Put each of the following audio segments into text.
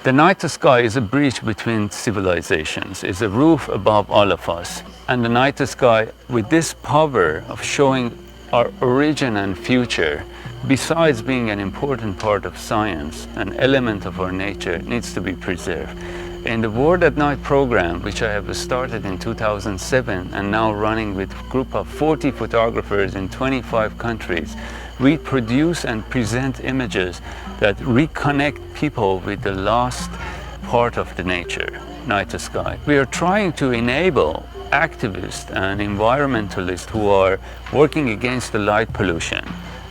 The night sky is a bridge between civilizations, is a roof above all of us. And the night sky, with this power of showing our origin and future, besides being an important part of science, an element of our nature, needs to be preserved. In the World at Night program, which I have started in 2007 and now running with a group of 40 photographers in 25 countries, we produce and present images that reconnect people with the lost part of the nature, night sky. We are trying to enable activists and environmentalists who are working against the light pollution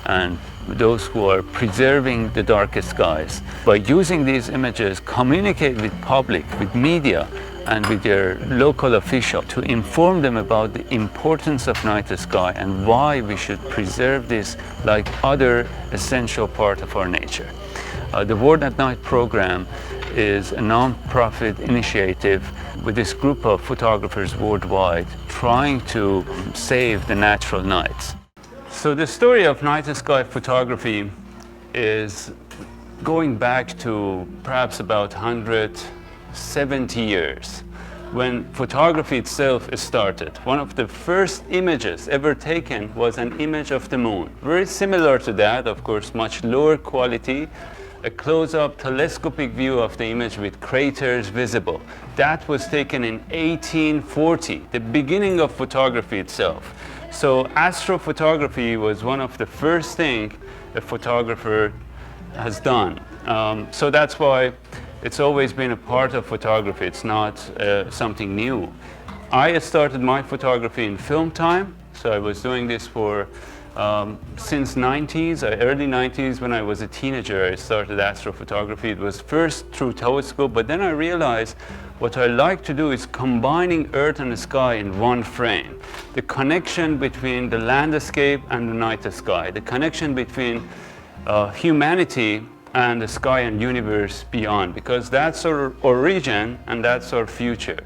and those who are preserving the dark skies. By using these images, communicate with public, with media, and with their local official to inform them about the importance of night sky and why we should preserve this like other essential part of our nature. The World at Night program is a non-profit initiative with this group of photographers worldwide trying to save the natural nights. So the story of night sky photography is going back to perhaps about 170 years when photography itself started. One of the first images ever taken was an image of the moon. Very similar to that, of course, much lower quality, a close-up telescopic view of the image with craters visible. That was taken in 1840, the beginning of photography itself. So astrophotography was one of the first things a photographer has done. So that's why it's always been a part of photography. It's not something new. I started my photography in film time. So I was doing this for since early 90s. When I was a teenager, I started astrophotography. It was first through telescope, but then I realized what I like to do is combining earth and the sky in one frame. The connection between the landscape and the night sky, the connection between humanity and the sky and universe beyond, because that's our origin and that's our future.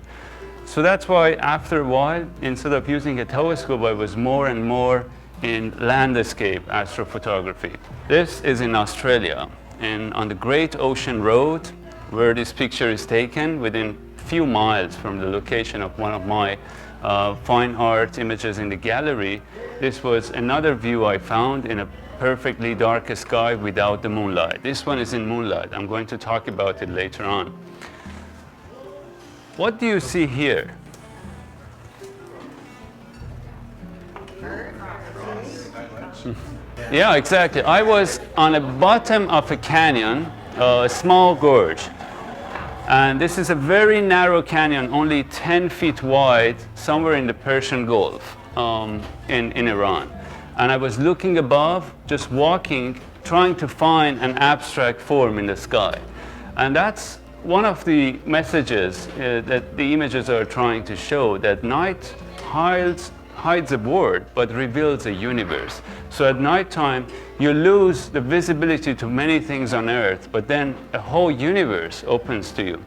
So that's why after a while, instead of using a telescope, I was more and more in landscape astrophotography. This is in Australia, and on the Great Ocean Road, where this picture is taken, within few miles from the location of one of my fine art images in the gallery. This was another view I found in a perfectly dark sky without the moonlight. This one is in moonlight. I'm going to talk about it later on. What do you see here? Yeah, exactly. I was on the bottom of a canyon, a small gorge. And this is a very narrow canyon, only 10 feet wide, somewhere in the Persian Gulf in Iran. And I was looking above, just walking, trying to find an abstract form in the sky. And that's one of the messages that the images are trying to show, that night hides a world but reveals a universe. So at nighttime, you lose the visibility to many things on Earth, but then a whole universe opens to you.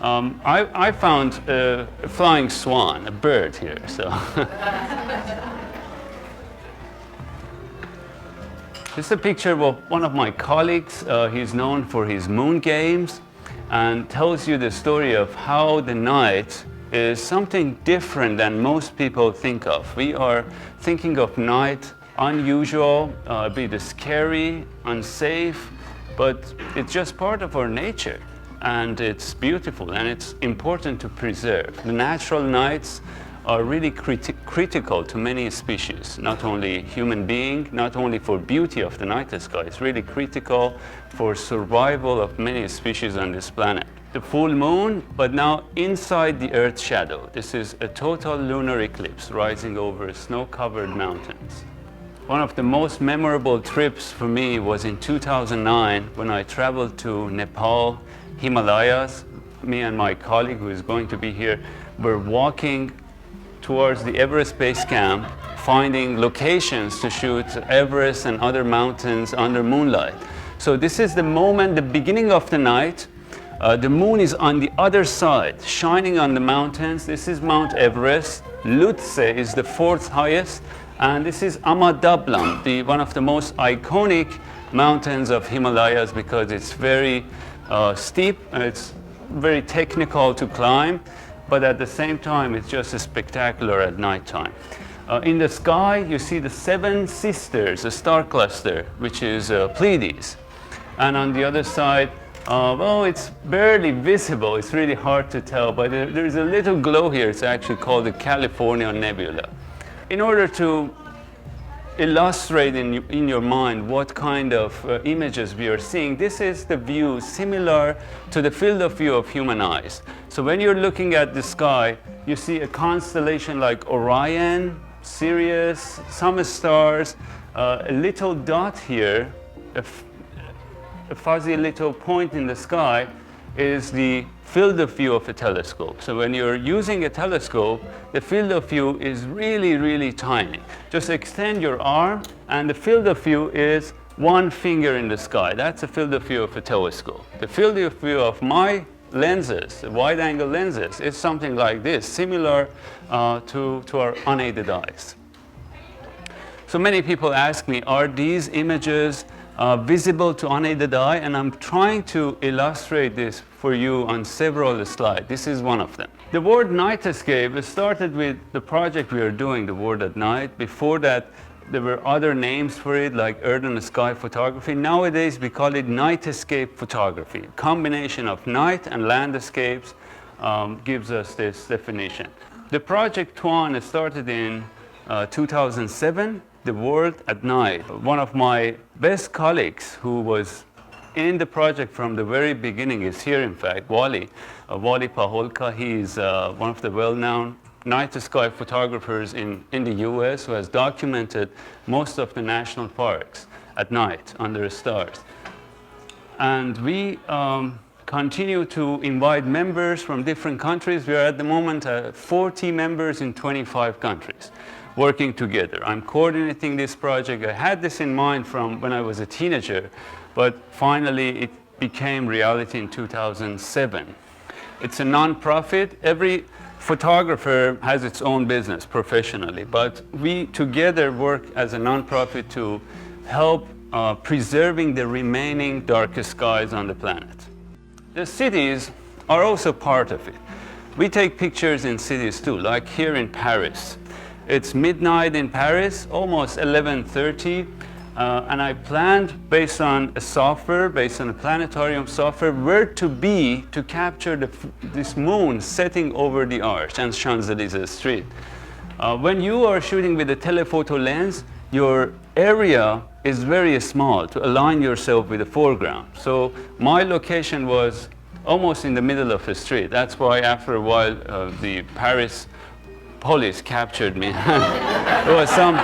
I found a flying swan, a bird here. So this is a picture of one of my colleagues. He's known for his moon games and tells you the story of how the night is something different than most people think of. We are thinking of night unusual, a bit scary, unsafe, but it's just part of our nature, and it's beautiful and it's important to preserve. The natural nights are really critical to many species, not only human being, not only for beauty of the night sky, it's really critical for survival of many species on this planet. The full moon, but now inside the Earth's shadow. This is a total lunar eclipse rising over snow-covered mountains. One of the most memorable trips for me was in 2009 when I traveled to Nepal, Himalayas. Me and my colleague, who is going to be here, were walking towards the Everest Base Camp, finding locations to shoot Everest and other mountains under moonlight. So this is the moment, the beginning of the night. The moon is on the other side, shining on the mountains. This is Mount Everest. Lutse is the fourth highest. And this is Amadablam, one of the most iconic mountains of Himalayas, because it's very steep, and it's very technical to climb, but at the same time, it's just spectacular at nighttime. In the sky, you see the seven sisters, a star cluster, which is Pleiades. And on the other side, well, it's barely visible. It's really hard to tell, but there's a little glow here. It's actually called the California Nebula. In order to illustrate in your mind what kind of images we are seeing, this is the view similar to the field of view of human eyes. So when you're looking at the sky, you see a constellation like Orion, Sirius, some stars, a little dot here, a fuzzy little point in the sky is the field of view of a telescope. So when you're using a telescope, the field of view is really, really tiny. Just extend your arm, and the field of view is one finger in the sky. That's the field of view of a telescope. The field of view of my lenses, wide-angle lenses, is something like this, similar to our unaided eyes. So many people ask me, are these images visible to unaided eye? And I'm trying to illustrate this for you on several slides. This is one of them. The word nightscape started with the project we are doing, the World at Night. Before that, there were other names for it, like earth and sky photography. Nowadays, we call it nightscape photography. Combination of night and landscapes gives us this definition. The project Tuan started in 2007, the World at Night. One of my best colleagues who was in the project from the very beginning is here, in fact, Wally Paholka. He's one of the well-known night sky photographers in the US who has documented most of the national parks at night under stars. And we continue to invite members from different countries. We are at the moment 40 members in 25 countries working together. I'm coordinating this project. I had this in mind from when I was a teenager, but finally it became reality in 2007. It's a non-profit. Every photographer has its own business professionally, but we together work as a non-profit to help preserving the remaining darkest skies on the planet. The cities are also part of it. We take pictures in cities too, like here in Paris. It's midnight in Paris, almost 11:30, and I planned based on a software, based on a planetarium software, where to be to capture this moon setting over the Arch and Champs-Élysées street. When you are shooting with a telephoto lens, your area is very small to align yourself with the foreground. So my location was almost in the middle of the street. That's why after a while the Paris police captured me. There was some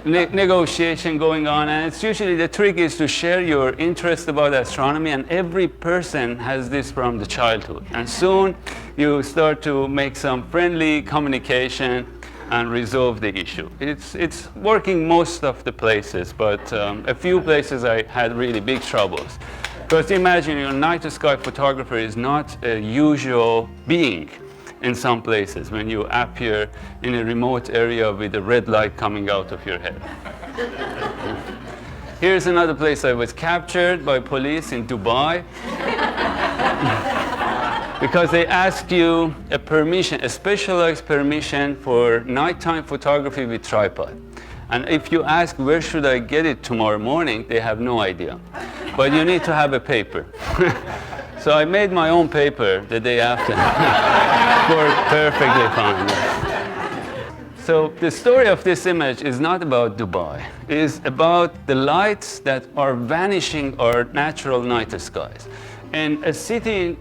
negotiation going on, and it's usually the trick is to share your interest about astronomy, and every person has this from the childhood. And soon you start to make some friendly communication and resolve the issue. It's working most of the places, but a few places I had really big troubles. Because imagine your night sky photographer is not a usual being in some places when you appear in a remote area with a red light coming out of your head. Here's another place I was captured by police in Dubai because they asked you a permission, a specialized permission for nighttime photography with tripod. And if you ask where should I get it tomorrow morning, they have no idea. But you need to have a paper. So I made my own paper the day after. Worked perfectly fine. So the story of this image is not about Dubai. It is about the lights that are vanishing our natural night skies. In a city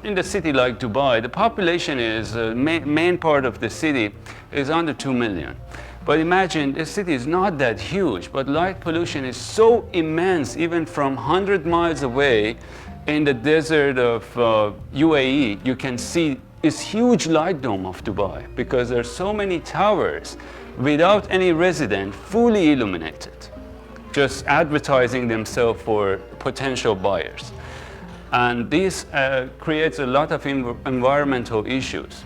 in the city like Dubai, the population is main part of the city is under 2 million. But imagine the city is not that huge, but light pollution is so immense, even from 100 miles away in the desert of UAE, you can see this huge light dome of Dubai because there are so many towers without any resident fully illuminated, just advertising themselves for potential buyers. And this creates a lot of environmental issues.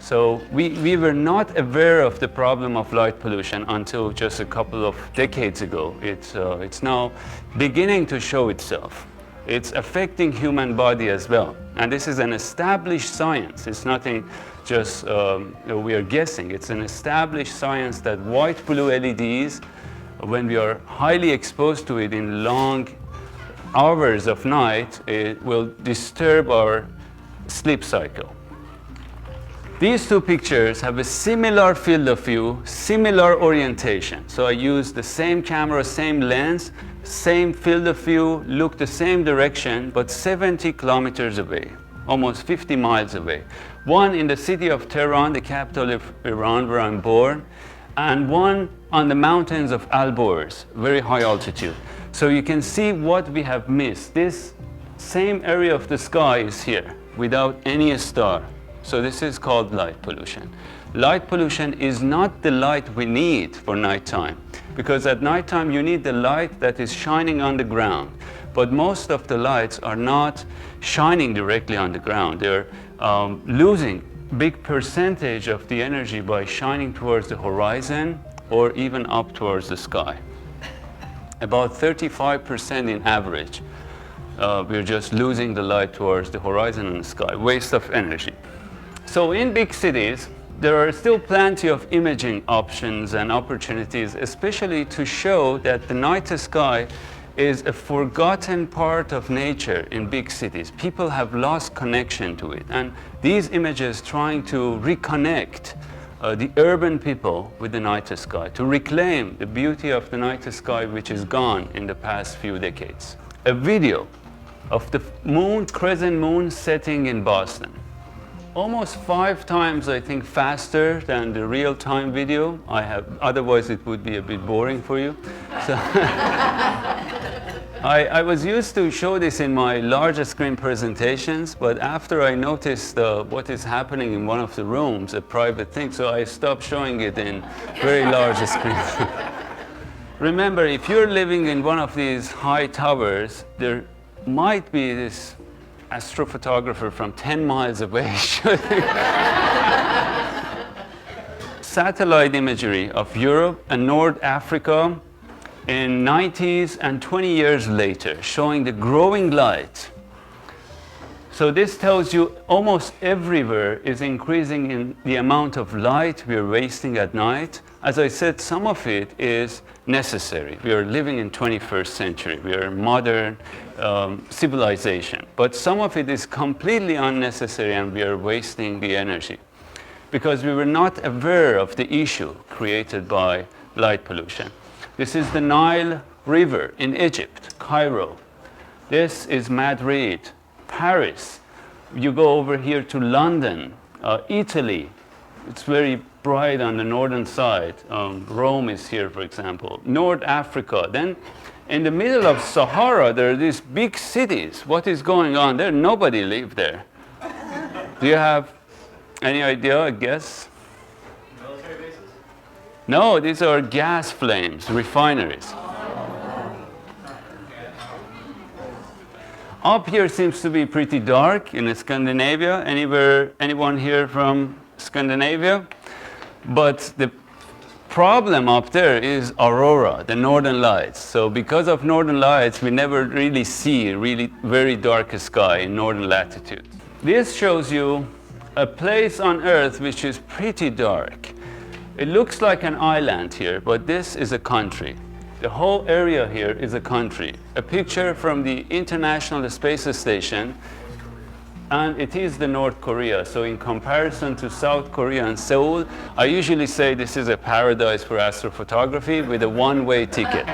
So we were not aware of the problem of light pollution until just a couple of decades ago. It's now beginning to show itself. It's affecting human body as well. And this is an established science. It's nothing just we are guessing. It's an established science that white blue LEDs, when we are highly exposed to it in long hours of night, it will disturb our sleep cycle. These two pictures have a similar field of view, similar orientation. So I used the same camera, same lens, same field of view, look the same direction, but 70 kilometers away, almost 50 miles away. One in the city of Tehran, the capital of Iran, where I'm born, and one on the mountains of Alborz, very high altitude. So you can see what we have missed. This same area of the sky is here without any star. So this is called light pollution. Light pollution is not the light we need for nighttime, because at nighttime you need the light that is shining on the ground. But most of the lights are not shining directly on the ground. They're losing big percentage of the energy by shining towards the horizon or even up towards the sky. About 35% in average. We're just losing the light towards the horizon and the sky. Waste of energy. So in big cities, there are still plenty of imaging options and opportunities, especially to show that the night sky is a forgotten part of nature in big cities. People have lost connection to it. And these images trying to reconnect the urban people with the night sky, to reclaim the beauty of the night sky which is gone in the past few decades. A video of the moon, crescent moon setting in Boston. Almost 5 times, I think, faster than the real-time video I have. Otherwise, it would be a bit boring for you. So I was used to show this in my larger screen presentations, but after I noticed what is happening in one of the rooms, a private thing, so I stopped showing it in very large screens. Remember, if you're living in one of these high towers, there might be this astrophotographer from 10 miles away shooting satellite imagery of Europe and North Africa in 90s and 20 years later, showing the growing light. So this tells you almost everywhere is increasing in the amount of light we are wasting at night. As I said, some of it is necessary. We are living in 21st century. We are modern civilization. But some of it is completely unnecessary and we are wasting the energy because we were not aware of the issue created by light pollution. This is the Nile River in Egypt, Cairo. This is Madrid, Paris. You go over here to London, Italy. It's very bright on the northern side. Rome is here, for example. North Africa. Then in the middle of Sahara, there are these big cities. What is going on there? Nobody lives there. Do you have any idea, a guess? Military bases? No, these are gas flames, refineries. Up here seems to be pretty dark in Scandinavia. Anyone here from Scandinavia? But the problem up there is aurora, the northern lights. So because of northern lights, we never really see really very dark sky in northern latitude. This shows you a place on Earth which is pretty dark. It looks like an island here, but this is a country. The whole area here is a country. A picture from the International Space Station, and it is the North Korea. So in comparison to South Korea and Seoul, I usually say this is a paradise for astrophotography with a one-way ticket.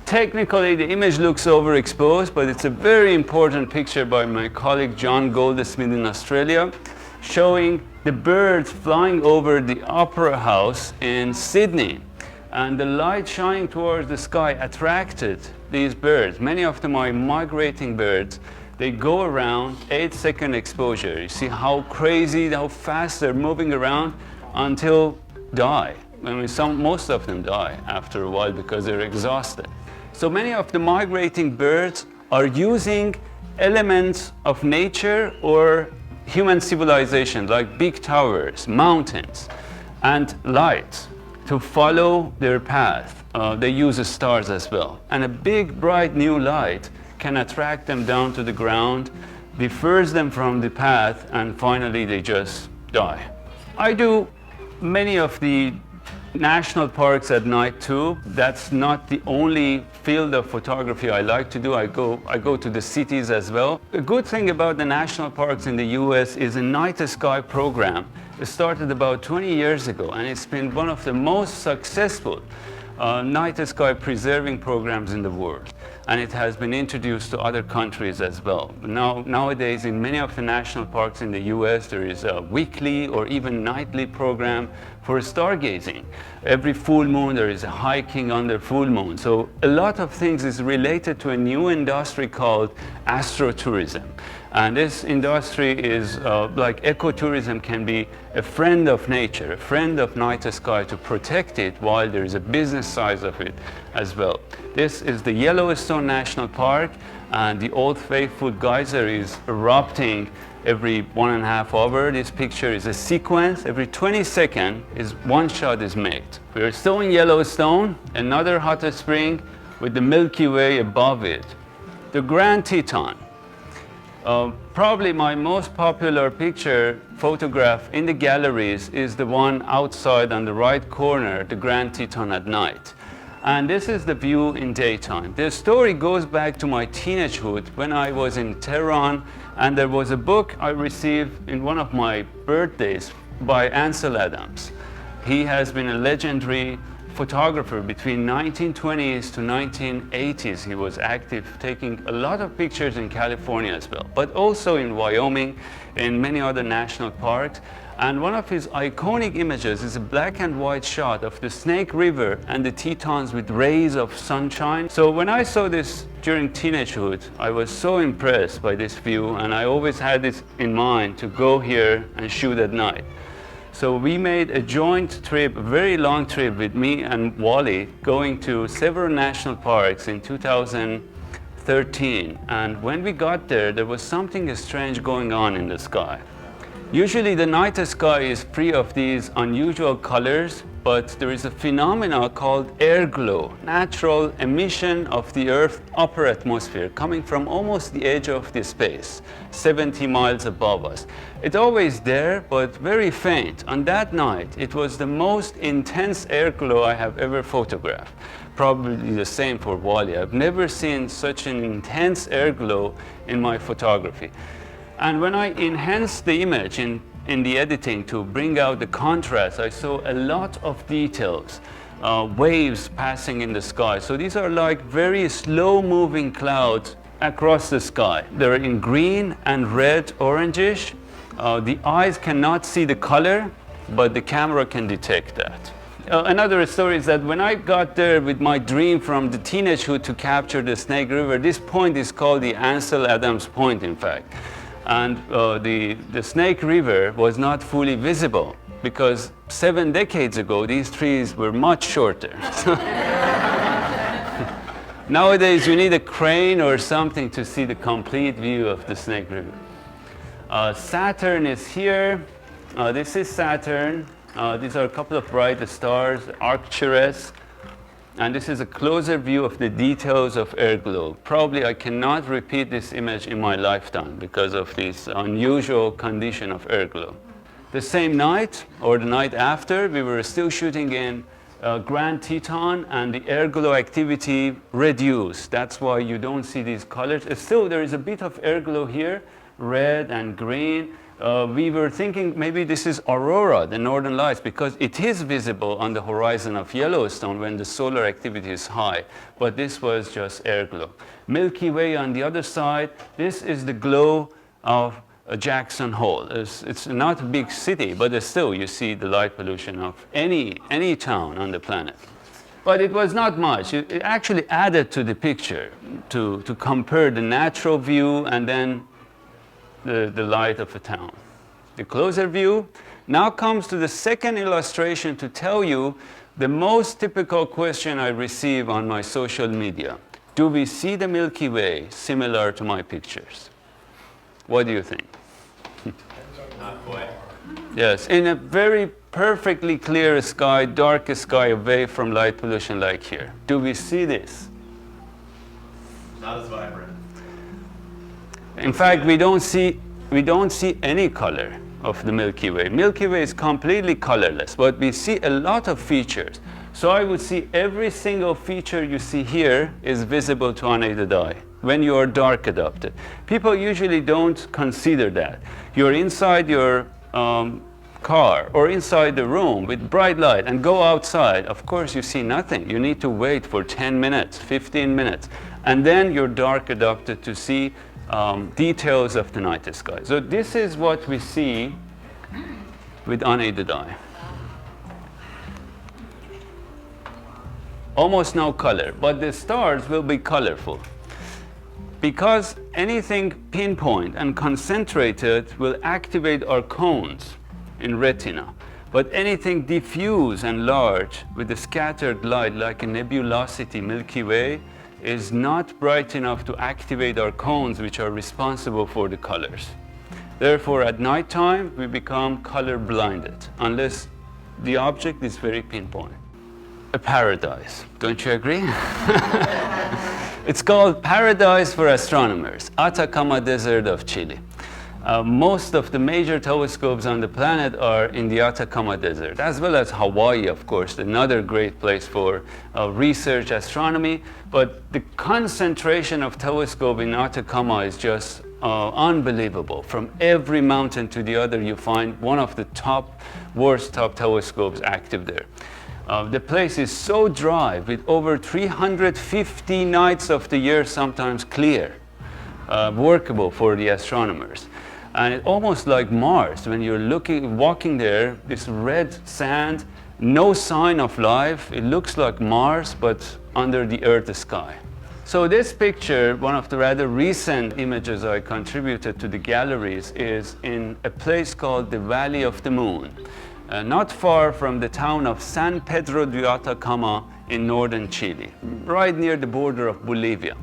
Technically, the image looks overexposed, but it's a very important picture by my colleague John Goldsmith in Australia, showing the birds flying over the Opera House in Sydney. And the light shining towards the sky attracted these birds. Many of them are migrating birds. They go around 8-second exposure. You see how crazy, how fast they're moving around until die. I mean, most of them die after a while because they're exhausted. So many of the migrating birds are using elements of nature or human civilization, like big towers, mountains, and light to follow their path. They use stars as well. And a big, bright new light can attract them down to the ground, differs them from the path, and finally they just die. I do many of the national parks at night too. That's not the only field of photography I like to do. I go to the cities as well. A good thing about the national parks in the US is a night sky program. It started about 20 years ago, and it's been one of the most successful night sky preserving programs in the world. And it has been introduced to other countries as well. Nowadays, in many of the national parks in the US, there is a weekly or even nightly program for stargazing. Every full moon, there is a hiking under full moon. So a lot of things is related to a new industry called astrotourism. And this industry is like ecotourism, can be a friend of nature, a friend of night sky to protect it, while there is a business side of it as well. This is the Yellowstone National Park, and the Old Faithful geyser is erupting every 1.5 hours. This picture is a sequence. Every 20 seconds is one shot is made. We are still in Yellowstone, another hot spring with the Milky Way above it. The Grand Teton. Probably my most popular picture photograph in the galleries is the one outside on the right corner, the Grand Teton at night. And this is the view in daytime. The story goes back to my teenagehood when I was in Tehran, and there was a book I received in one of my birthdays by Ansel Adams. He has been a legendary photographer between 1920s to 1980s. He was active, taking a lot of pictures in California as well, but also in Wyoming, in many other national parks. And one of his iconic images is a black and white shot of the Snake River and the Tetons with rays of sunshine. So when I saw this during teenagehood, I was so impressed by this view, and I always had this in mind to go here and shoot at night. So we made a joint trip, a very long trip with me and Wally, going to several national parks in 2013. And when we got there, there was something strange going on in the sky. Usually the night sky is free of these unusual colors, but there is a phenomenon called airglow, natural emission of the Earth's upper atmosphere coming from almost the edge of the space, 70 miles above us. It's always there, but very faint. On that night, it was the most intense airglow I have ever photographed. Probably the same for Wally. I've never seen such an intense airglow in my photography. And when I enhanced the image in the editing to bring out the contrast, I saw a lot of details, waves passing in the sky. So these are like very slow-moving clouds across the sky. They're in green and red, orangish. The eyes cannot see the color, but the camera can detect that. Another story is that when I got there with my dream from the teenagehood to capture the Snake River, this point is called the Ansel Adams Point, in fact. And the Snake River was not fully visible because 7 decades ago, these trees were much shorter. Nowadays, you need a crane or something to see the complete view of the Snake River. Saturn is here. This is Saturn. These are a couple of bright stars, Arcturus. And this is a closer view of the details of airglow. Probably I cannot repeat this image in my lifetime because of this unusual condition of airglow. The same night, or the night after, we were still shooting in Grand Teton, and the airglow activity reduced. That's why you don't see these colors. Still, there is a bit of airglow here, red and green. We were thinking maybe this is Aurora, the northern lights, because it is visible on the horizon of Yellowstone when the solar activity is high, but this was just airglow. Milky Way on the other side, this is the glow of Jackson Hole. It's not a big city, but still you see the light pollution of any town on the planet. But it was not much. It actually added to the picture to compare the natural view and then the light of a town. The closer view. Now comes to the second illustration to tell you the most typical question I receive on my social media. Do we see the Milky Way similar to my pictures? What do you think? Not quite. Yes, in a very perfectly clear sky, dark sky away from light pollution like here. Do we see this? Not as vibrant. In fact, we don't see any color of the Milky Way. Milky Way is completely colorless, but we see a lot of features. So I would see every single feature you see here is visible to unaided eye when you are dark adapted. People usually don't consider that. You're inside your car or inside the room with bright light and go outside. Of course, you see nothing. You need to wait for 10 minutes, 15 minutes, and then you're dark adapted to see details of the night sky. So this is what we see with unaided eye. Almost no color, but the stars will be colorful. Because anything pinpoint and concentrated will activate our cones in retina. But anything diffuse and large with a scattered light like a nebulosity Milky Way is not bright enough to activate our cones, which are responsible for the colors. Therefore, at nighttime, we become color blinded unless the object is very pinpoint. A paradise, don't you agree? It's called Paradise for Astronomers, Atacama Desert of Chile. Most of the major telescopes on the planet are in the Atacama Desert, as well as Hawaii, of course, another great place for research astronomy. But the concentration of telescope in Atacama is just unbelievable. From every mountain to the other, you find one of the worst top telescopes active there. The place is so dry, with over 350 nights of the year sometimes clear, workable for the astronomers. And it's almost like Mars. When you're walking there, this red sand, no sign of life. It looks like Mars, but under the Earth sky. So this picture, one of the rather recent images I contributed to the galleries, is in a place called the Valley of the Moon. Not far from the town of San Pedro de Atacama in northern Chile, right near the border of Bolivia.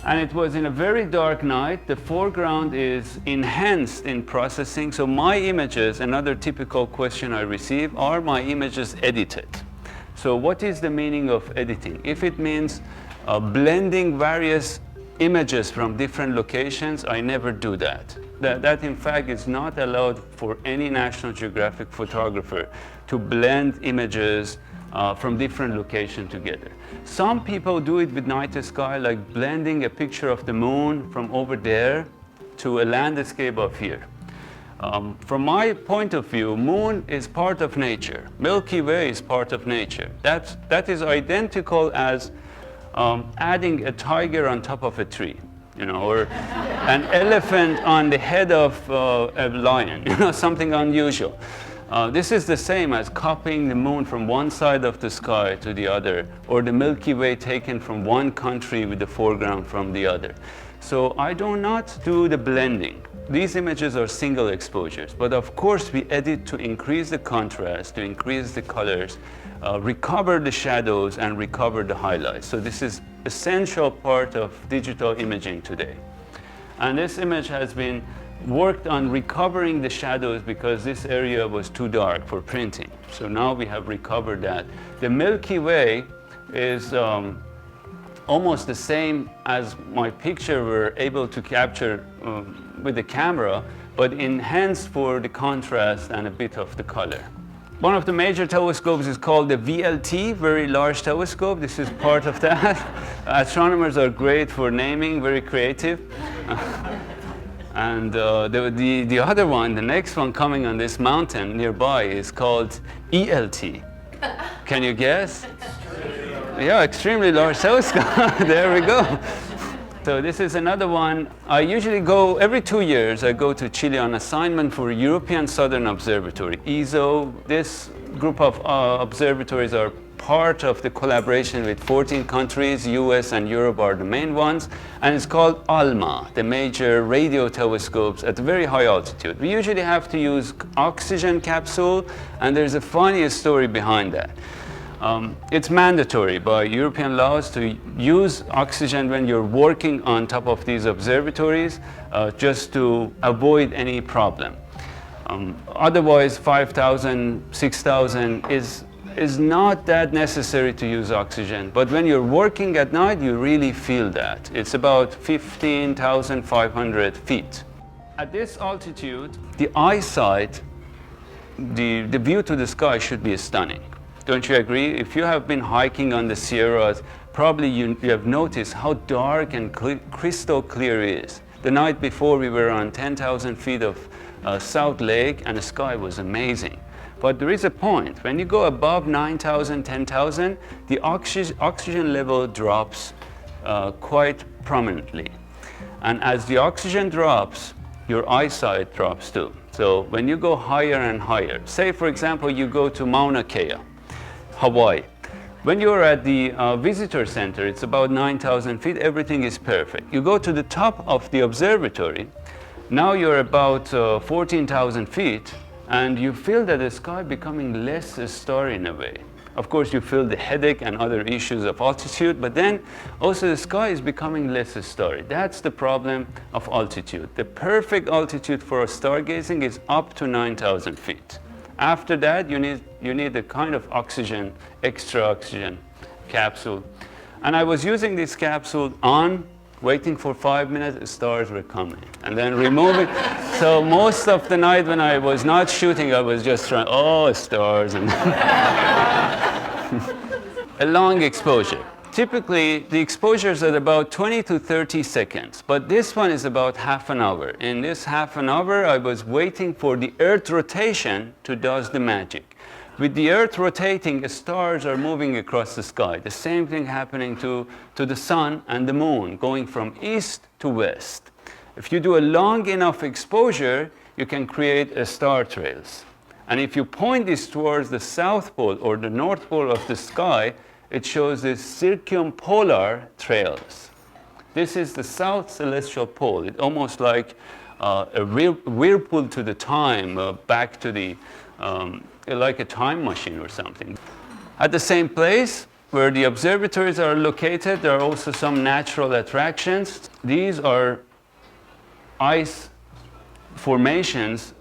And it was in a very dark night. The foreground is enhanced in processing. So my images, another typical question I receive, are my images edited? So what is the meaning of editing? If it means blending various images from different locations, I never do that. That in fact is not allowed for any National Geographic photographer to blend images from different locations together. Some people do it with night sky, like blending a picture of the moon from over there to a landscape of here. From my point of view, moon is part of nature. Milky Way is part of nature. That is identical as adding a tiger on top of a tree, or an elephant on the head of a lion, something unusual. This is the same as copying the moon from one side of the sky to the other, or the Milky Way taken from one country with the foreground from the other. So I do not do the blending. These images are single exposures, but of course we edit to increase the contrast, to increase the colors, recover the shadows, and recover the highlights. So this is essential part of digital imaging today. And this image has been worked on recovering the shadows because this area was too dark for printing. So now we have recovered that. The Milky Way is almost the same as my picture were able to capture with the camera, but enhanced for the contrast and a bit of the color. One of the major telescopes is called the VLT, Very Large Telescope. This is part of that. Astronomers are great for naming, very creative. And the other one, the next one coming on this mountain nearby, is called ELT. Can you guess? Yeah, extremely large telescope. There we go. So this is another one. I usually go every 2 years. I go to Chile on assignment for European Southern Observatory, ESO. This group of observatories are part of the collaboration with 14 countries. US and Europe are the main ones. And it's called ALMA, the major radio telescopes at a very high altitude. We usually have to use oxygen capsule, and there's a funny story behind that. It's mandatory by European laws to use oxygen when you're working on top of these observatories, just to avoid any problem. Otherwise, 5,000, 6,000 is not that necessary to use oxygen. But when you're working at night, you really feel that. It's about 15,500 feet. At this altitude, the eyesight, the view to the sky should be stunning. Don't you agree? If you have been hiking on the Sierras, probably you have noticed how dark and crystal clear it is. The night before, we were on 10,000 feet of South Lake, and the sky was amazing. But there is a point. When you go above 9,000, 10,000, the oxygen level drops quite prominently. And as the oxygen drops, your eyesight drops too. So when you go higher and higher, say for example, you go to Mauna Kea, Hawaii. When you're at the visitor center, it's about 9,000 feet, everything is perfect. You go to the top of the observatory, now you're about 14,000 feet, and you feel that the sky becoming less starry in a way. Of course, you feel the headache and other issues of altitude, but then also the sky is becoming less starry. That's the problem of altitude. The perfect altitude for stargazing is up to 9,000 feet. After that, you need a kind of oxygen, extra oxygen capsule. And I was using this capsule on, waiting for 5 minutes, stars were coming, and then removing. So most of the night when I was not shooting, I was just trying, oh, stars. And a long exposure. Typically, the exposures are about 20 to 30 seconds, but this one is about half an hour. In this half an hour, I was waiting for the Earth rotation to do the magic. With the Earth rotating, the stars are moving across the sky. The same thing happening to the sun and the moon, going from east to west. If you do a long enough exposure, you can create star trails. And if you point this towards the south pole or the north pole of the sky, it shows these circumpolar trails. This is the south celestial pole. It's almost like a whirlpool to the time, back to the, like a time machine or something. At the same place where the observatories are located, there are also some natural attractions. These are ice formations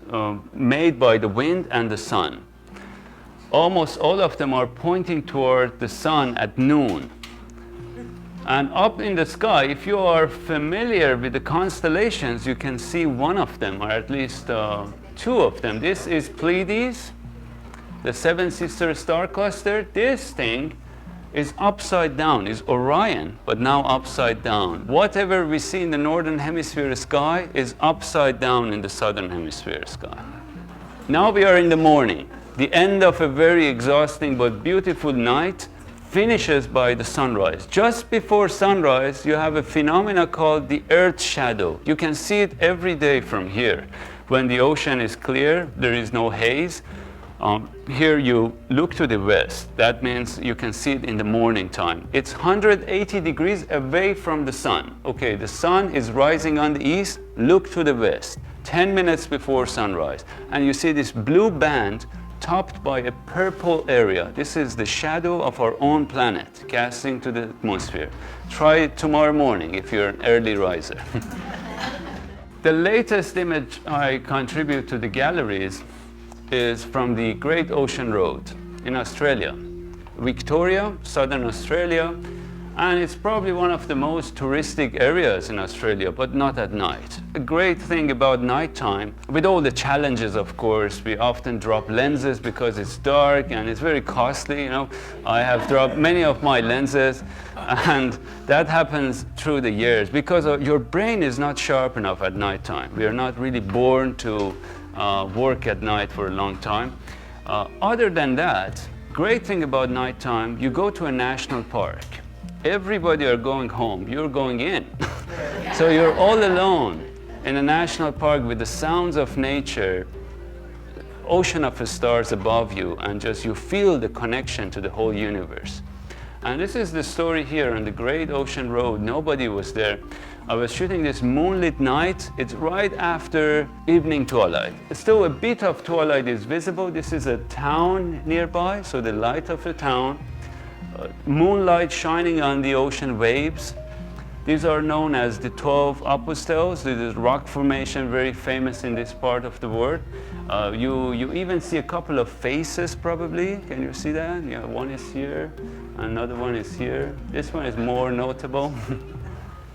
made by the wind and the sun. Almost all of them are pointing toward the sun at noon. And up in the sky, if you are familiar with the constellations, you can see one of them, or at least two of them. This is Pleiades, the Seven Sister Star Cluster. This thing is upside down, is Orion, but now upside down. Whatever we see in the northern hemisphere sky is upside down in the southern hemisphere sky. Now we are in the morning. The end of a very exhausting but beautiful night finishes by the sunrise. Just before sunrise, you have a phenomena called the Earth shadow. You can see it every day from here. When the ocean is clear, there is no haze. Here you look to the west. That means you can see it in the morning time. It's 180 degrees away from the sun. Okay, the sun is rising on the east, look to the west, 10 minutes before sunrise. And you see this blue band topped by a purple area. This is the shadow of our own planet casting to the atmosphere. Try it tomorrow morning if you're an early riser. The latest image I contribute to the galleries is from the Great Ocean Road in Australia. Victoria, Southern Australia, and it's probably one of the most touristic areas in Australia, but not at night. A great thing about nighttime, with all the challenges, of course, we often drop lenses because it's dark and it's very costly, you know. I have dropped many of my lenses, and that happens through the years because your brain is not sharp enough at nighttime. We are not really born to work at night for a long time. Other than that, great thing about nighttime, you go to a national park. Everybody are going home, you're going in. So you're all alone in a national park with the sounds of nature, ocean of stars above you, and just you feel the connection to the whole universe. And this is the story here on the Great Ocean Road. Nobody was there. I was shooting this moonlit night. It's right after evening twilight. Still a bit of twilight is visible. This is a town nearby, so the light of the town. Moonlight shining on the ocean waves. These are known as the 12 apostles. This is rock formation, very famous in this part of the world. You even see a couple of faces probably. Can you see that? Yeah, one is here, another one is here. This one is more notable.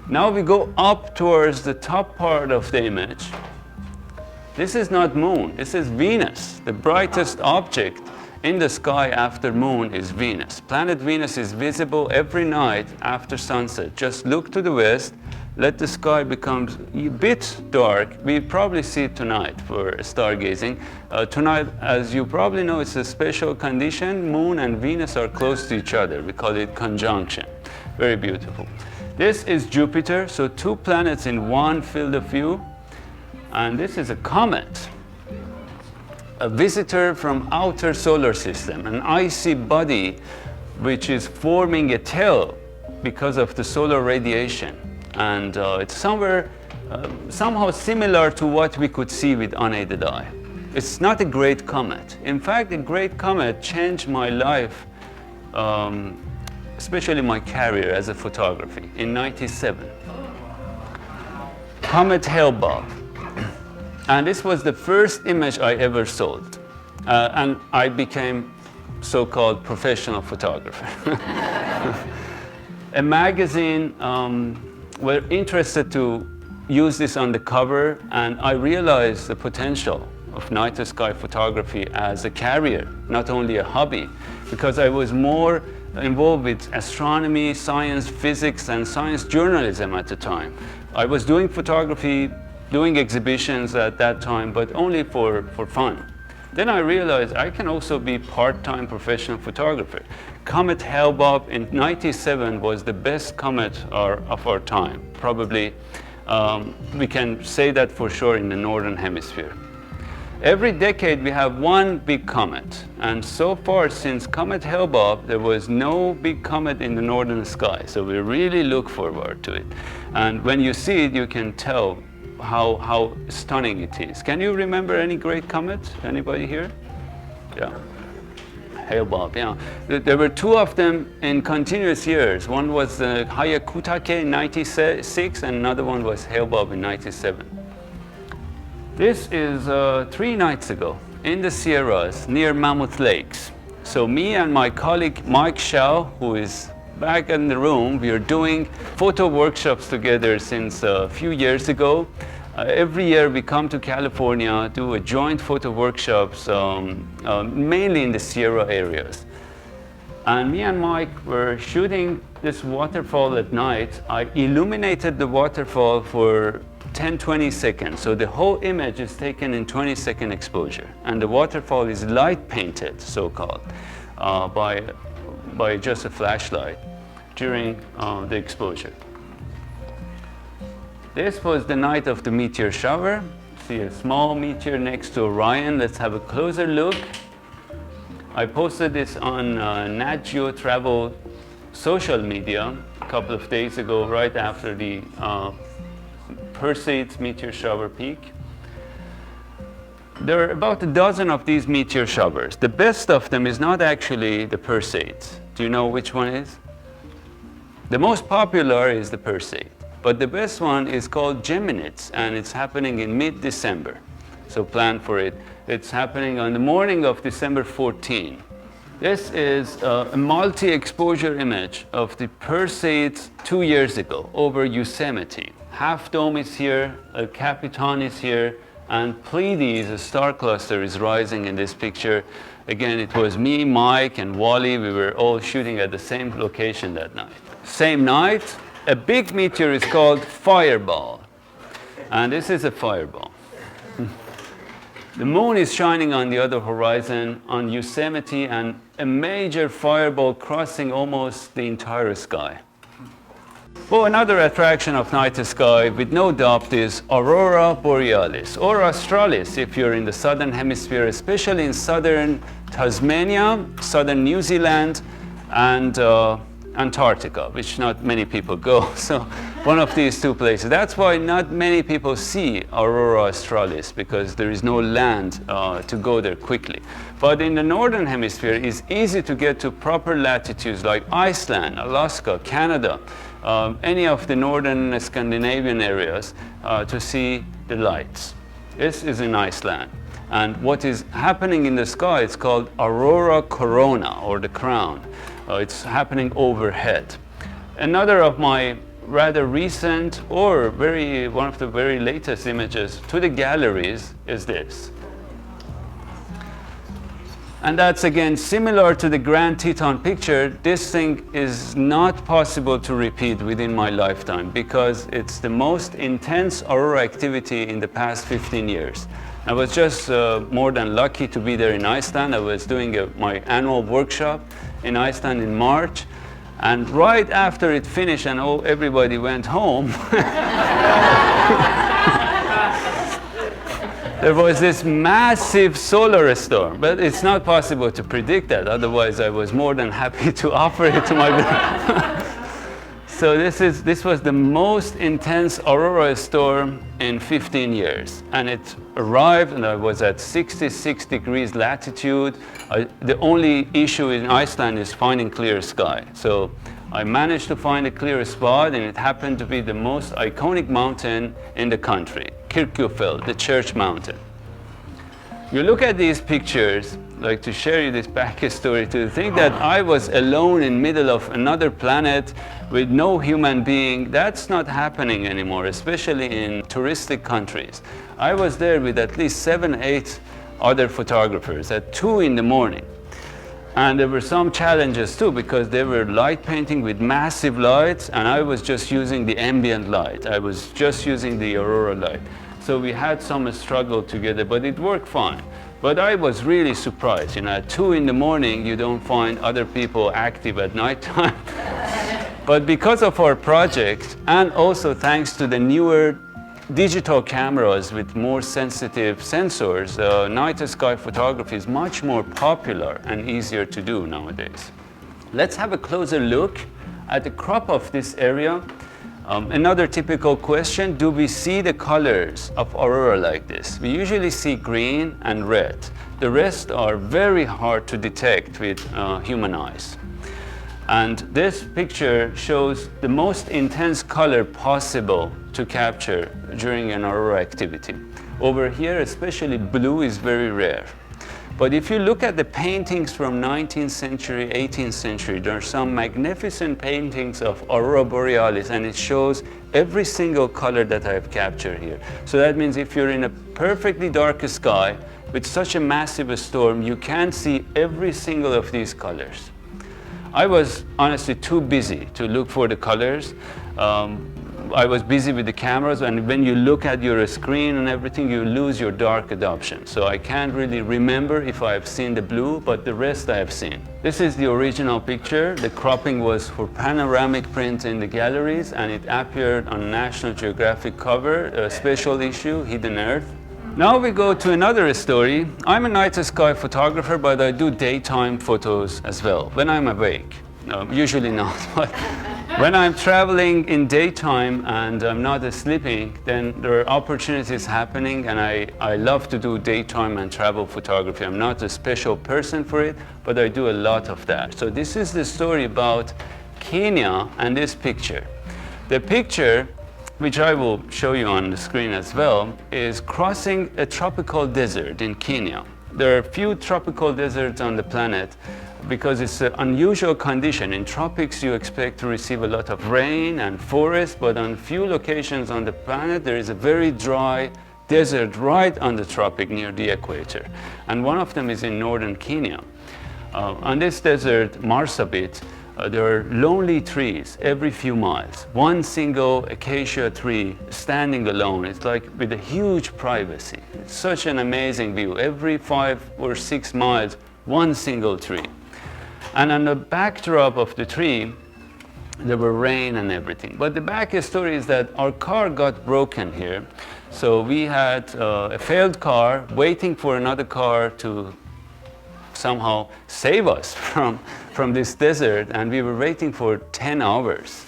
Now we go up towards the top part of the image. This is not moon, this is Venus. The brightest object in the sky after moon is Venus. Planet Venus is visible every night after sunset. Just look to the west, let the sky become a bit dark. We probably see it tonight for stargazing. Tonight, as you probably know, it's a special condition. Moon and Venus are close to each other. We call it conjunction. Very beautiful. This is Jupiter, so two planets in one field of view. And this is a comet, a visitor from outer solar system, an icy body which is forming a tail because of the solar radiation. And it's somehow similar to what we could see with unaided eye. It's not a great comet. In fact, a great comet changed my life, especially my career as a photographer in '97. Comet Hale-Bopp. And this was the first image I ever sold. And I became so-called professional photographer. A magazine were interested to use this on the cover, and I realized the potential of night sky photography as a career, not only a hobby, because I was more involved with astronomy, science, physics, and science journalism at the time. I was doing photography, doing exhibitions at that time, but only for fun. Then I realized I can also be part-time professional photographer. Comet Hale-Bopp in '97 was the best comet of our time. Probably, we can say that for sure in the Northern Hemisphere. Every decade we have one big comet, and so far since Comet Hale-Bopp there was no big comet in the northern sky, so we really look forward to it. And when you see it, you can tell how stunning it is. Can you remember any great comets? Anybody here? Yeah. Hale-Bopp, yeah. There were two of them in continuous years. One was the Hyakutake in '96, and another one was Hale-Bopp in '97. This is 3 nights ago in the Sierras near Mammoth Lakes. So me and my colleague Mike Shao, who is back in the room, we are doing photo workshops together since a few years ago. Every year we come to California, do a joint photo workshops, mainly in the Sierra areas. And me and Mike were shooting this waterfall at night. I illuminated the waterfall for 10-20 seconds. So the whole image is taken in 20-second exposure. And the waterfall is light painted, so-called, by just a flashlight during the exposure. This was the night of the meteor shower. See a small meteor next to Orion. Let's have a closer look. I posted this on Nat Geo Travel social media a couple of days ago, right after the Perseids meteor shower peak. There are about a dozen of these meteor showers. The best of them is not actually the Perseids. Do you know which one is? The most popular is the Perseid, but the best one is called Geminids, and it's happening in mid-December. So plan for it. It's happening on the morning of December 14. This is a multi-exposure image of the Perseids 2 years ago over Yosemite. Half Dome is here, El Capitan is here, and Pleiades, a star cluster, is rising in this picture. Again, it was me, Mike, and Wally. We were all shooting at the same location that night. Same night, a big meteor is called Fireball. And this is a fireball. The moon is shining on the other horizon on Yosemite, and a major fireball crossing almost the entire sky. Well, another attraction of night sky, with no doubt, is Aurora Borealis, or Australis if you're in the southern hemisphere, especially in southern Tasmania, southern New Zealand, and Antarctica, which not many people go. So one of these two places. That's why not many people see Aurora Australis, because there is no land to go there quickly. But in the northern hemisphere, it's easy to get to proper latitudes like Iceland, Alaska, Canada. any of the northern Scandinavian areas to see the lights. This is in Iceland. And what is happening in the sky is called Aurora Corona, or the crown. It's happening overhead. Another of my rather recent or one of the very latest images to the galleries is this. And that's again similar to the Grand Teton picture. This thing is not possible to repeat within my lifetime because it's the most intense aurora activity in the past 15 years. I was just more than lucky to be there in Iceland. I was doing my annual workshop in Iceland in March. And right after it finished and everybody went home, there was this massive solar storm. But it's not possible to predict that. Otherwise, I was more than happy to offer it to my So this was the most intense aurora storm in 15 years. And it arrived, and I was at 66 degrees latitude. The only issue in Iceland is finding clear sky. So I managed to find a clear spot, and it happened to be the most iconic mountain in the country, Kirkjufell, the church mountain. You look at these pictures, like to share you this backstory, to think that I was alone in middle of another planet with no human being, that's not happening anymore, especially in touristic countries. I was there with at least 7, 8 other photographers at 2 in the morning. And there were some challenges too, because they were light painting with massive lights, and I was just using the ambient light. I was just using the aurora light. So we had some struggle together, but it worked fine. But I was really surprised. At 2 in the morning, you don't find other people active at nighttime. But because of our project, and also thanks to the newer digital cameras with more sensitive sensors, night sky photography is much more popular and easier to do nowadays. Let's have a closer look at the crop of this area. Another typical question, do we see the colors of aurora like this? We usually see green and red. The rest are very hard to detect with human eyes. And this picture shows the most intense color possible to capture during an aurora activity. Over here, especially blue is very rare. But if you look at the paintings from 19th century, 18th century, there are some magnificent paintings of Aurora Borealis, and it shows every single color that I've captured here. So that means if you're in a perfectly dark sky with such a massive storm, you can see every single of these colors. I was honestly too busy to look for the colors. I was busy with the cameras, and when you look at your screen and everything, you lose your dark adoption. So I can't really remember if I've seen the blue, but the rest I have seen. This is the original picture. The cropping was for panoramic print in the galleries, and it appeared on National Geographic cover, a special issue, Hidden Earth. Now we go to another story. I'm a night sky photographer, but I do daytime photos as well, when I'm awake. No, usually not, but when I'm traveling in daytime and I'm not sleeping, then there are opportunities happening, and I love to do daytime and travel photography. I'm not a special person for it, but I do a lot of that. So this is the story about Kenya and this picture. The picture, which I will show you on the screen as well, is crossing a tropical desert in Kenya. There are few tropical deserts on the planet because it's an unusual condition. In tropics, you expect to receive a lot of rain and forest, but on few locations on the planet, there is a very dry desert right on the tropic near the equator. And one of them is in northern Kenya. On this desert, Marsabit, there are lonely trees every few miles. One single acacia tree standing alone. It's like with a huge privacy. It's such an amazing view. Every 5 or 6 miles, one single tree. And on the backdrop of the tree, there were rain and everything. But the back story is that our car got broken here. So we had a failed car waiting for another car to somehow save us from this desert, and we were waiting for 10 hours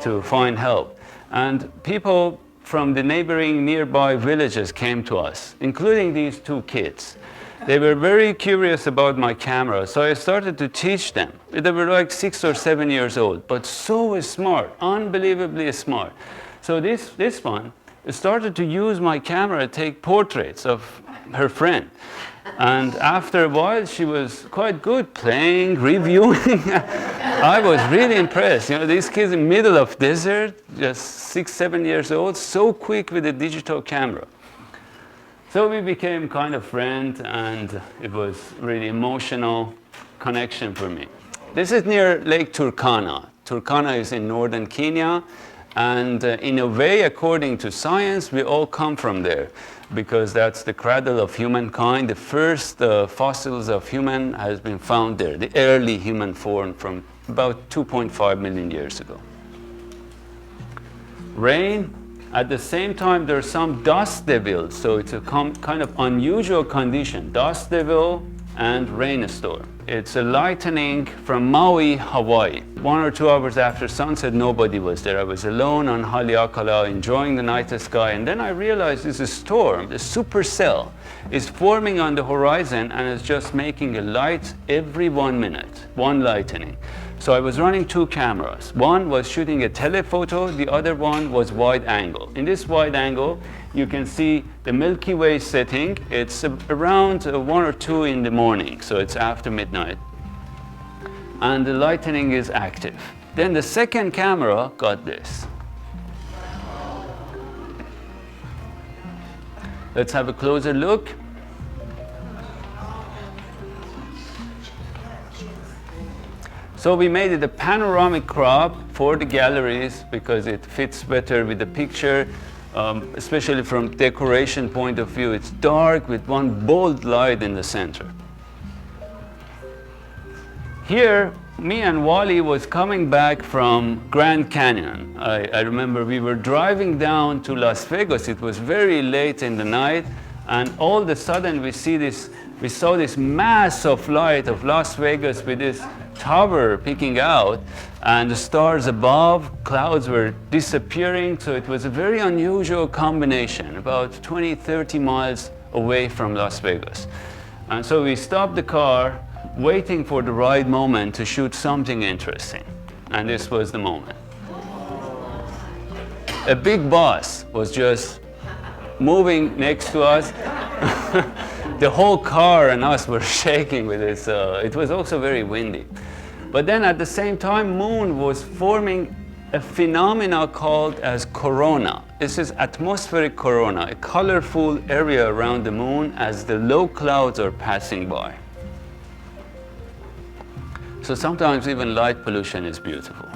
to find help. And people from the neighboring nearby villages came to us, including these 2 kids. They were very curious about my camera, so I started to teach them. They were like 6 or 7 years old, but so smart, unbelievably smart. So this one started to use my camera to take portraits of her friend. And after a while, she was quite good playing, reviewing. I was really impressed. You know, these kids in the middle of desert, just 6, 7 years old, so quick with a digital camera. So we became kind of friends, and it was really emotional connection for me. This is near Lake Turkana. Turkana is in northern Kenya, and in a way, according to science, we all come from there, because that's the cradle of humankind. The first fossils of human has been found there, the early human form from about 2.5 million years ago. Rain. At the same time, there's some dust devils, so it's a kind of unusual condition, dust devil and rainstorm. It's a lightning from Maui, Hawaii. 1 or 2 hours after sunset, nobody was there. I was alone on Haleakala enjoying the night sky, and then I realized this storm, the supercell, is forming on the horizon and is just making a light every 1 minute, one lightning. So I was running 2 cameras. One was shooting a telephoto, the other one was wide angle. In this wide angle, you can see the Milky Way setting. It's around 1 or 2 in the morning, so it's after midnight. And the lightning is active. Then the second camera got this. Let's have a closer look. So we made it a panoramic crop for the galleries because it fits better with the picture, especially from decoration point of view. It's dark with one bold light in the center. Here, me and Wally was coming back from Grand Canyon. I remember we were driving down to Las Vegas. It was very late in the night, and all of a sudden we saw this mass of light of Las Vegas with this tower peeking out, and the stars above, clouds were disappearing, so it was a very unusual combination, about 20, 30 miles away from Las Vegas. And so we stopped the car, waiting for the right moment to shoot something interesting. And this was the moment. A big bus was just moving next to us. The whole car and us were shaking with this. It was also very windy. But then at the same time, moon was forming a phenomena called as corona. This is atmospheric corona, a colorful area around the moon as the low clouds are passing by. So sometimes even light pollution is beautiful.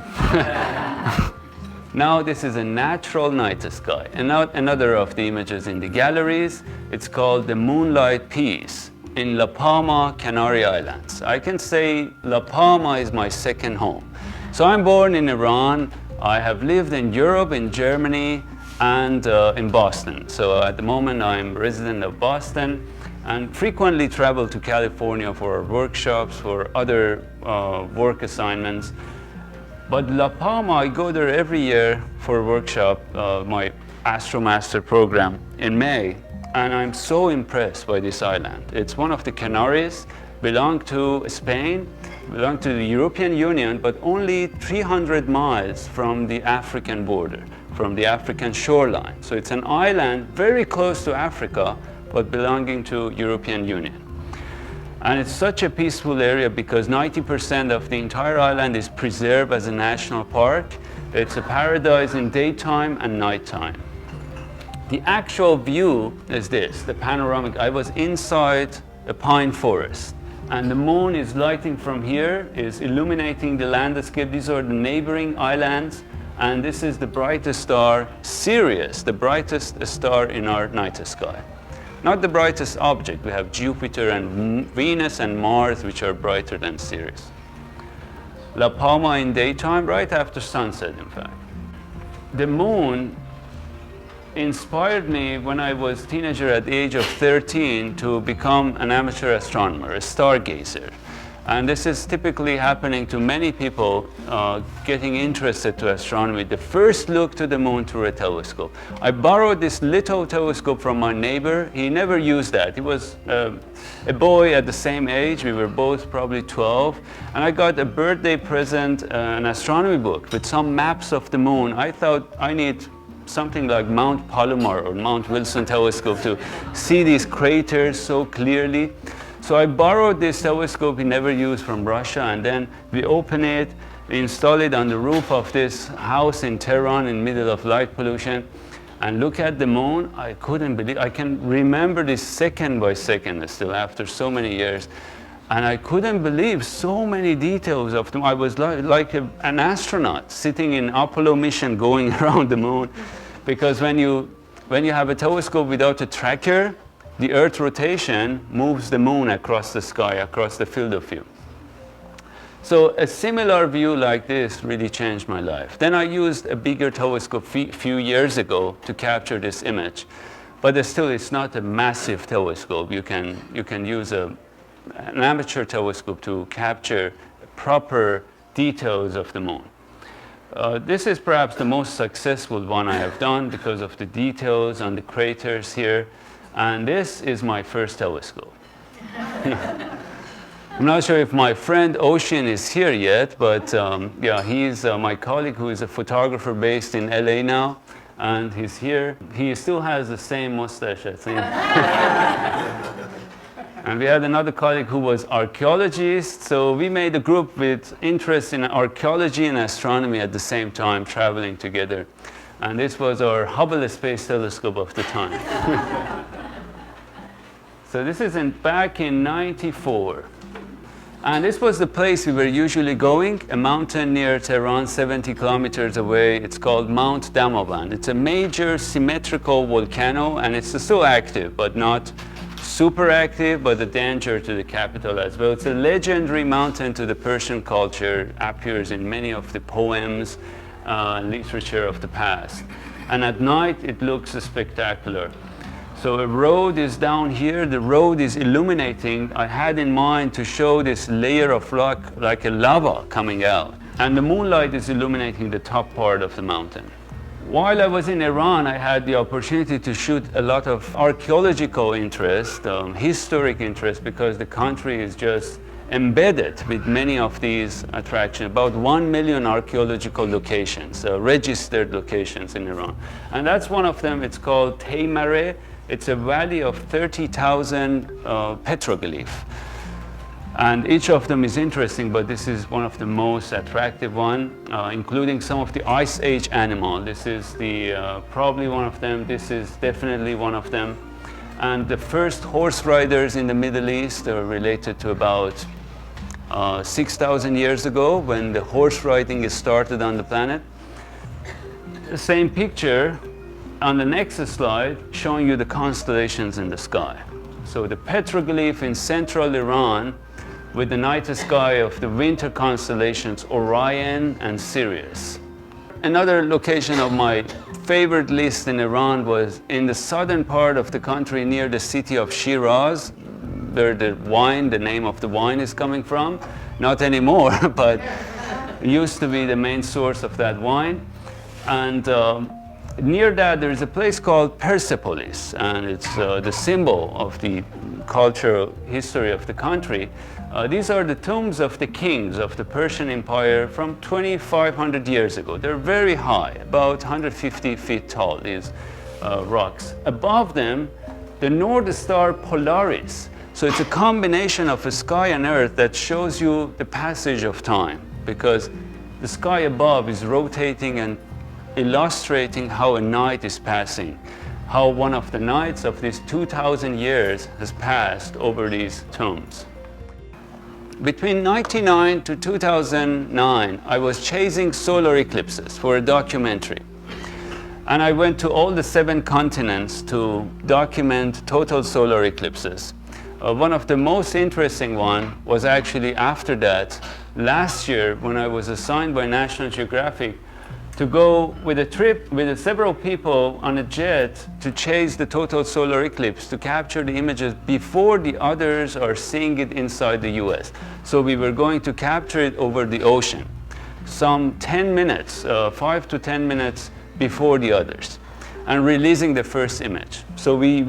Now this is a natural night sky. And now another of the images in the galleries, it's called the Moonlight Piece in La Palma, Canary Islands. I can say La Palma is my second home. So I'm born in Iran. I have lived in Europe, in Germany, and in Boston. So at the moment I'm a resident of Boston and frequently travel to California for workshops, for other work assignments. But La Palma, I go there every year for a workshop, my AstroMaster program in May, and I'm so impressed by this island. It's one of the Canaries, belong to Spain, belong to the European Union, but only 300 miles from the African border, from the African shoreline. So it's an island very close to Africa, but belonging to European Union. And it's such a peaceful area because 90% of the entire island is preserved as a national park. It's a paradise in daytime and nighttime. The actual view is this, the panoramic. I was inside a pine forest, and the moon is lighting from here, is illuminating the landscape. These are the neighboring islands, and this is the brightest star, Sirius, the brightest star in our night sky. Not the brightest object. We have Jupiter and Venus and Mars, which are brighter than Sirius. La Palma in daytime, right after sunset, in fact. The moon inspired me when I was a teenager at the age of 13 to become an amateur astronomer, a stargazer. And this is typically happening to many people getting interested to astronomy. The first look to the moon through a telescope. I borrowed this little telescope from my neighbor. He never used that. He was a boy at the same age. We were both probably 12. And I got a birthday present, an astronomy book with some maps of the moon. I thought I need something like Mount Palma or Mount Wilson telescope to see these craters so clearly. So I borrowed this telescope he never used from Russia, and then we open it, we install it on the roof of this house in Tehran in the middle of light pollution, and look at the moon. I couldn't believe, I can remember this second by second still after so many years. And I couldn't believe so many details of them. I was like an astronaut sitting in Apollo mission going around the moon. Because when you have a telescope without a tracker, the Earth's rotation moves the moon across the sky, across the field of view. So a similar view like this really changed my life. Then I used a bigger telescope few years ago to capture this image. But still, it's not a massive telescope. You can use an amateur telescope to capture proper details of the moon. This is perhaps the most successful one I have done because of the details on the craters here. And this is my first telescope. I'm not sure if my friend Ocean is here yet, but yeah, he's my colleague who is a photographer based in LA now, and he's here. He still has the same mustache, I think. And we had another colleague who was archaeologist, so we made a group with interest in archaeology and astronomy at the same time, traveling together. And this was our Hubble Space Telescope of the time. So this is back in '94. And this was the place we were usually going, a mountain near Tehran, 70 kilometers away. It's called Mount Damodar. It's a major symmetrical volcano, and it's still active, but not super active, but a danger to the capital as well. It's a legendary mountain to the Persian culture, appears in many of the poems and literature of the past. And at night, it looks spectacular. So a road is down here, the road is illuminating. I had in mind to show this layer of rock like a lava coming out. And the moonlight is illuminating the top part of the mountain. While I was in Iran, I had the opportunity to shoot a lot of archaeological interest, historic interest, because the country is just embedded with many of these attractions, about 1 million archaeological locations, registered locations in Iran. And that's one of them. It's called Tamare. It's a valley of 30,000 petroglyphs. And each of them is interesting, but this is one of the most attractive one, including some of the Ice Age animals. This is probably one of them. This is definitely one of them. And the first horse riders in the Middle East are related to about 6,000 years ago, when the horse riding started on the planet. The same picture on the next slide, showing you the constellations in the sky. So the petroglyph in central Iran, with the night sky of the winter constellations Orion and Sirius. Another location of my favorite list in Iran was in the southern part of the country near the city of Shiraz, where the name of the wine is coming from. Not anymore, but it used to be the main source of that wine. And near that, there is a place called Persepolis, and it's the symbol of the cultural history of the country. These are the tombs of the kings of the Persian Empire from 2,500 years ago. They're very high, about 150 feet tall, these rocks. Above them, the North Star Polaris. So it's a combination of a sky and earth that shows you the passage of time, because the sky above is rotating and illustrating how a night is passing, how one of the nights of these 2,000 years has passed over these tombs. Between 1999 to 2009, I was chasing solar eclipses for a documentary. And I went to all the 7 continents to document total solar eclipses. One of the most interesting one was actually after that, last year, when I was assigned by National Geographic to go with a trip with several people on a jet to chase the total solar eclipse, to capture the images before the others are seeing it inside the US. So we were going to capture it over the ocean, some 10 minutes, 5 to 10 minutes before the others, and releasing the first image. So we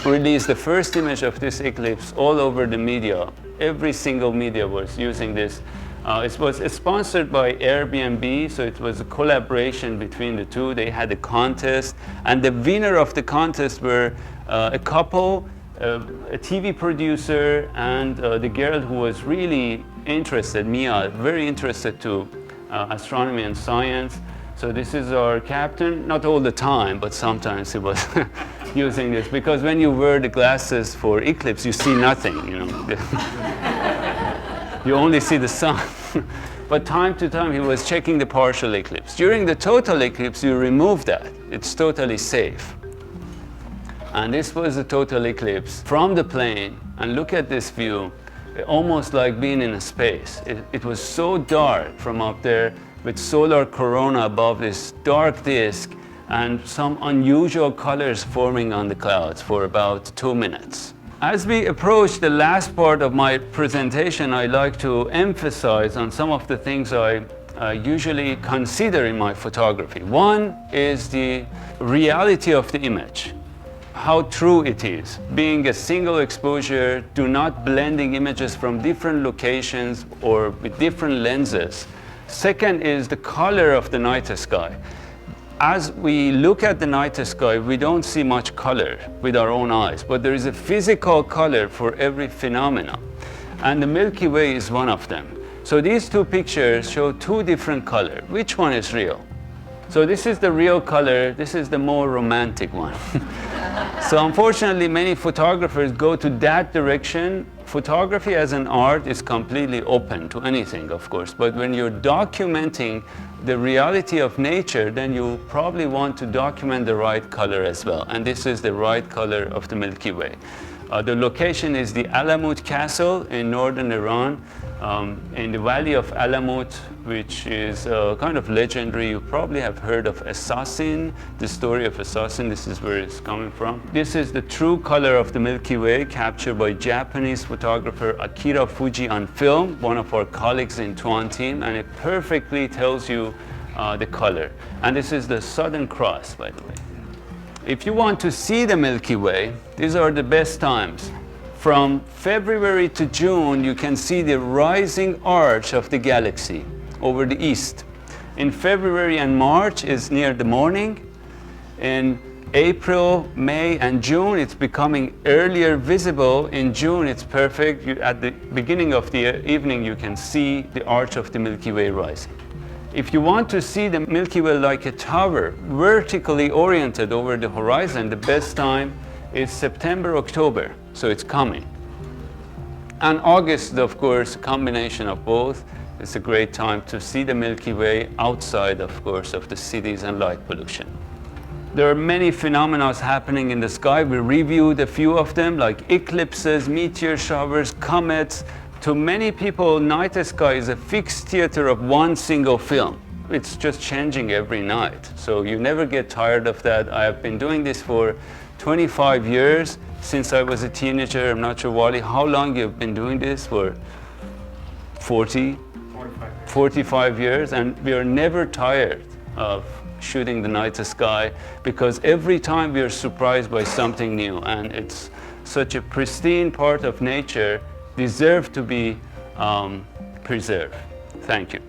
released the first image of this eclipse all over the media. Every single media was using this. It was sponsored by Airbnb, so it was a collaboration between the two. They had a contest, and the winner of the contest were a couple, a TV producer, and the girl who was really interested, Mia, very interested to astronomy and science. So this is our captain, not all the time, but sometimes he was using this, because when you wear the glasses for eclipse, you see nothing, you know. You only see the sun. But time to time, he was checking the partial eclipse. During the total eclipse, you remove that. It's totally safe. And this was the total eclipse from the plane. And look at this view, almost like being in a space. It was so dark from up there, with solar corona above this dark disk, and some unusual colors forming on the clouds for about 2 minutes. As we approach the last part of my presentation, I like to emphasize on some of the things I usually consider in my photography. One is the reality of the image, how true it is. Being a single exposure, do not blending images from different locations or with different lenses. Second is the color of the night sky. As we look at the night sky, we don't see much color with our own eyes, but there is a physical color for every phenomenon. And the Milky Way is one of them. So these two pictures show two different colors. Which one is real? So this is the real color, this is the more romantic one. So unfortunately, many photographers go to that direction. Photography as an art is completely open to anything, of course, but when you're documenting the reality of nature, then you probably want to document the right color as well. And this is the right color of the Milky Way. The location is the Alamut Castle in northern Iran, in the valley of Alamut, which is kind of legendary. You probably have heard of Assassin, the story of Assassin. This is where it's coming from. This is the true color of the Milky Way, captured by Japanese photographer Akira Fuji on film, one of our colleagues in Tuan team, and it perfectly tells you the color. And this is the Southern Cross, by the way. If you want to see the Milky Way, these are the best times. From February to June, you can see the rising arch of the galaxy over the east. In February and March is near the morning. In April, May, and June, it's becoming earlier visible. In June, it's perfect. At the beginning of the evening, you can see the arch of the Milky Way rising. If you want to see the Milky Way like a tower, vertically oriented over the horizon, the best time is September, October, so it's coming. And August, of course, a combination of both. It's a great time to see the Milky Way outside, of course, of the cities and light pollution. There are many phenomena happening in the sky. We reviewed a few of them, like eclipses, meteor showers, comets. To many people, night sky is a fixed theater of one single film. It's just changing every night. So you never get tired of that. I have been doing this for 25 years, since I was a teenager. I'm not sure, Wally, how long you've been doing this for? 45 years, and we are never tired of shooting the night sky, because every time we are surprised by something new, and it's such a pristine part of nature, deserve to be preserved. Thank you.